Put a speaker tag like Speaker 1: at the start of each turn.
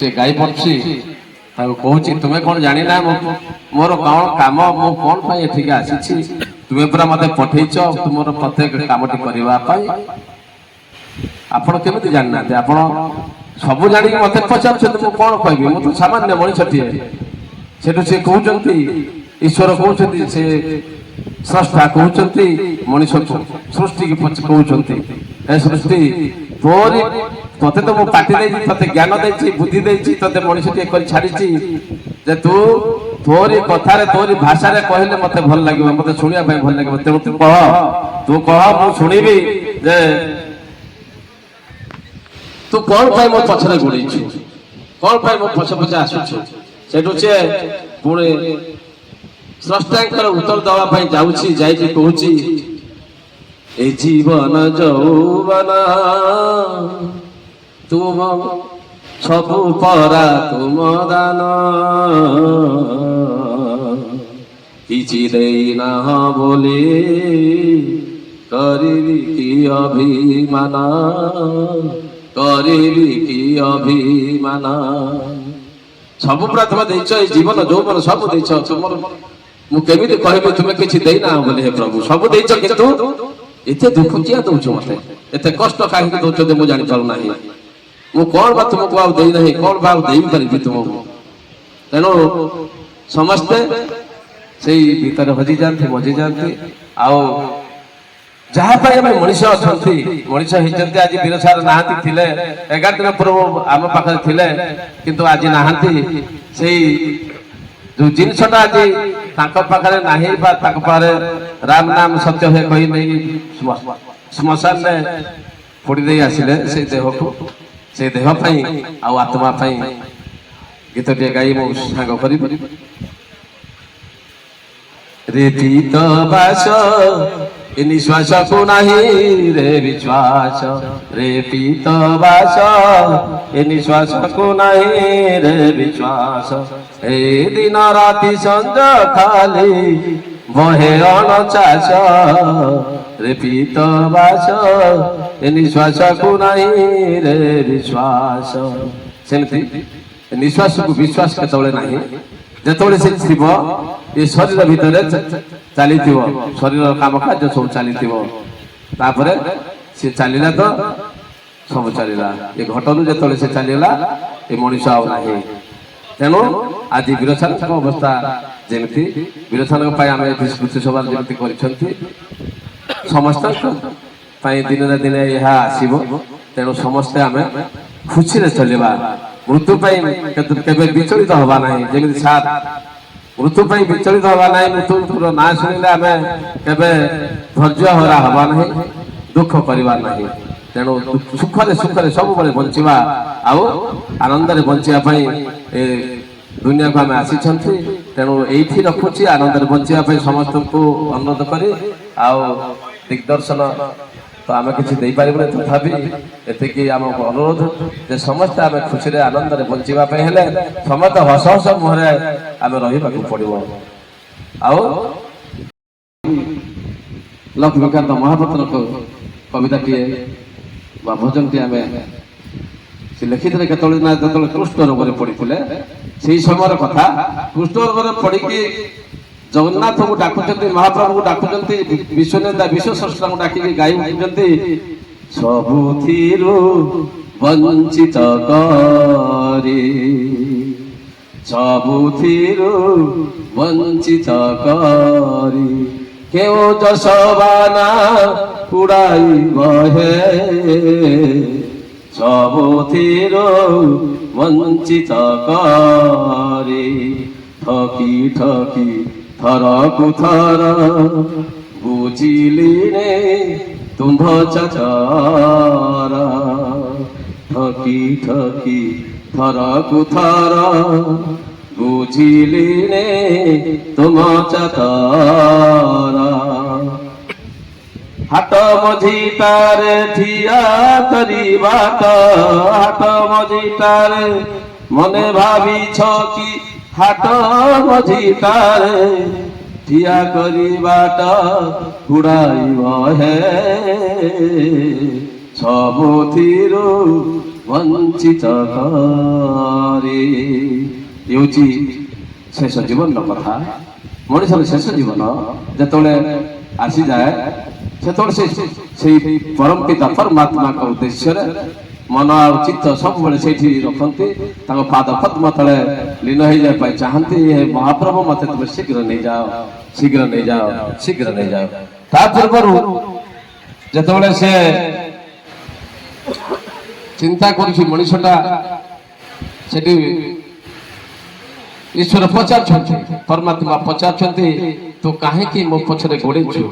Speaker 1: से गाई पड़सी कहूँ तुम्हें कौन जानी ना मोर कौन कम मु कौन एठिक आसी तुम्हें पूरा मत पठेच तुम प्रत्येक कमटी करने आपण केमी जाना आप सब जान मत पचार मुझे कौन कह मुझे सामान्य मनीषटीए से कहते ईश्वर कहते से स्रष्टा कहते मनीष सृष्टि की कहते सृष्टि तोरी तोते तो मु पाटी दे तोते ज्ञान दे बुद्धि दे तोते मनीषटीए कर छाड़ी जे तू तोरी कथार तोरी भाषा कहले मत भल लगे मत शुणा भल लगे तेणु तू कह मु शुणिबी जे तू कौन पाई मो पछरे गोड़ेछु कौन पाई मो पछ पछ आसुछु सेठु से पुणे स्रष्टांकर उत्तर दवा पाई जाउछि जाइछि कहूछि ए जीवन जौवन तुम सबु परा तुम दान किछि देई ना बोले करिबी कि अभिमान करिबी कि अभिमान सब प्रथम देइछ ए जीवन जौवन सब देइछ तुमर मु केमिति कहबे तुमे किछि देई ना बोले हे प्रभु सब देइछ किंतु एते दुख किया दउछ मते एते कष्ट काहे दउछ दे मु जानि पारु नाही मु कोन बा तुमको आ देई नाही कोन बा देई परिबी तुमको तेनो समस्ते सेई भीतर हजी जानते मजी जानते आओ जहाँ पाई आम मनीष अच्छा मनीष होती आज वीरसार नहांती थिले 11 दिन पूर्व आम पाखे थिले किंतु आज नहांती से जो जिनसटा आज पाखे नाही बा पाखे राम नाम सत्य है कही नहीं श्मशान में फोड़ी दे आसिले से देह को से देह पाई आउ आत्मा पाई गीत टे गाई मो सांग करी रे पीत बास निश्वास को नहीं रे विश्वास रे पीत बास निश्वास को नहीं रे विश्वास ए दिन राति संज खाली बहे अनचास रे पीत बास निश्वास को नहीं रे विश्वास सेमती निश्वास को विश्वास केतबेले नहीं जेतबेले से थिब ये शरीर भितर चली शरीर काम कार्य सब चली सी चलला तो सब चलला ये घटनु जो से चलला ये मनीष आना तेणु आज वीरसार अवस्था जमी वीरसार आम स्मृति सभा जमी कर समस्त दिन ना दिन यह आसब तेणु समस्ते आम खुशी चलवा मृत्यु केवे विचलित हवा ना जमी सात मृत्यु विचलित हवा ना मृत्यु ना शुणिले आम केवे धैर्य हरा हवा ना दुख करवा ना तेणु सुखरे सुखरे सब बंचा आउ आनंद बंचापी दुनिया को आम आसी तेणु ये रखुची आनंद बंचापी समस्त को अनुरोध कर दिग्दर्शन तो आम कि पारे तथापि एति आम अनुरोध जे समस्त आम खुशी आनंद बंचापी हेले समस्त हस हस मुहरे आम रहा पड़ो लक्ष्मीकांत महापात्र कविताटे भजन टी आम से लिखिते केतला जो कृष्ण रोग पड़ते से समय कथा कृष्ण रोग पड़ी जगन्नाथ को डाकुंट महाप्रभु को डाकुंट विश्वनेता विश्व स्रष्टा को डाक गाई उठुंट सबुथिरु वंचित करे सबुथिरु वंचित करे केउ जसबाना उड़ाई बहे सबुथिरु वंचित करे ठकी ठकी थरकु थर बुझिली ने तुम्भ चचर ठकी ठकी थरकु थर बुझिली ने तुम चतर हाट मझी तारे ठिया करी बाट हाट मझी तारे मने भावी कि हाट मझी तारे ठिया करी बाट उड़ाई हे सबुथिरु वंचित करे। ହେଉଛି ଶେଷ ଜୀବନର କଥା। ମଣିଷର ଶେଷ ଜୀବନ ଯେତେବେଳେ ଆସିଯାଏ ସେତେବେଳେ ସେଇ ପରମ ପିତା ପରମାତ୍ମାଙ୍କ ଉଦ୍ଦେଶ୍ୟରେ ମନ ଆଉ ଚିତ୍ତ ସବୁବେଳେ ସେଇଠି ରଖନ୍ତି, ତାଙ୍କ ପାଦ ପଦ୍ମ ତଳେ ଲୀନ ହେଇଯିବା ପାଇଁ ଚାହାନ୍ତି। ହେ ମହାପ୍ରଭୁ ମତେ ତୁମେ ଶୀଘ୍ର ନେଇଯାଅ, ଶୀଘ୍ର ନେଇଯାଅ, ଶୀଘ୍ର ନେଇଯାଅ। ତା ପୂର୍ବରୁ ଯେତେବେଳେ ସେ ଚିନ୍ତା କରୁଛି ମଣିଷଟା, ସେଠି ଈଶ୍ୱର ପଚାରୁଛନ୍ତି, ପରମାତ୍ମା ପଚାରୁଛନ୍ତି ତୁ କାହିଁକି ମୋ ପଛରେ ଗୋଡ଼େଇଛୁ?